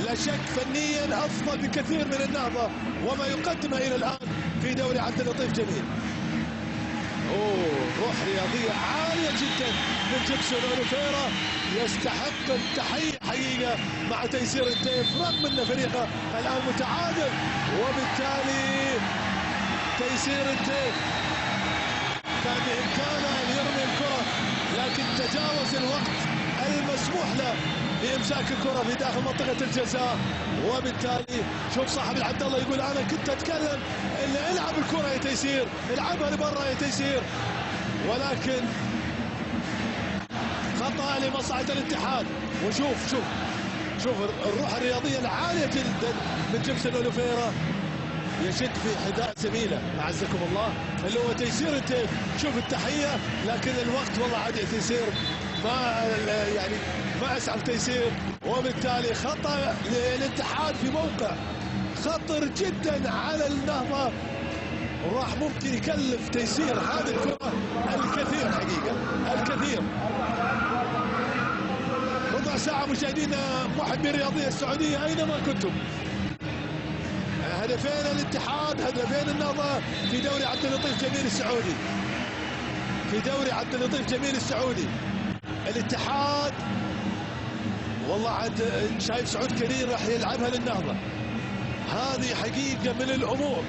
لا شك فنيا افضل بكثير من النهضه وما يقدمه الى الان في دوري عبد اللطيف جميل. روح رياضيه عاليه جدا من جيبسون اوليفيرا، يستحق التحيه حقيقه مع تيسير التيف رغم ان فريقه الان متعادل، وبالتالي تيسير التيف كان بامكانه ان يرمي الكره لكن تجاوز الوقت المسموح له بامساك الكره في داخل منطقه الجزاء، وبالتالي شوف صاحب العبد الله يقول انا كنت اتكلم اللي العب الكره يا تيسير، العبها لبرا يا تيسير، ولكن خطا لمصلحه الاتحاد. وشوف الروح الرياضيه العاليه جدا من جيبسون اوليفيرا، يشد في حذاء زميله اعزكم الله اللي هو تيسير التيف. شوف التحيه لكن الوقت والله عاد تيسير ما اسعف تيسير، وبالتالي خطا للاتحاد في موقع خطر جدا على النهضه، وراح ممكن يكلف تيسير هذه الكره الكثير حقيقه الكثير. ربع ساعه مشاهدينا محبي الرياضيه السعوديه اينما كنتم، هدفين الاتحاد هدفين النهضه في دوري عبد اللطيف جميل السعودي، في دوري عبد اللطيف جميل السعودي. الاتحاد والله عاد شايف سعود كرير راح يلعبها للنهضه، هذه حقيقه من الامور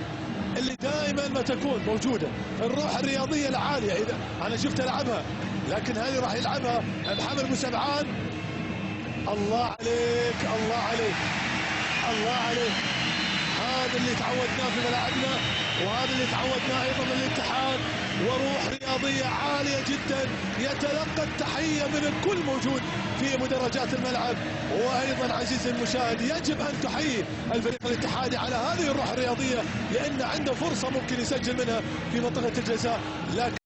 اللي دائما ما تكون موجوده، الروح الرياضيه العاليه. اذا انا شفت العبها لكن هذه راح يلعبها محمد مسبعان. الله عليك الله عليك الله عليك، هذا اللي تعودناه في ملاعبنا وهذا اللي تعودناه ايضا من الاتحاد، وروح رياضيه عاليه جدا، يتلقى التحيه من الكل موجود في مدرجات الملعب. وايضا عزيزي المشاهد يجب ان تحيي الفريق الاتحادي على هذه الروح الرياضيه، لان عنده فرصه ممكن يسجل منها في منطقه الجزاء، لكن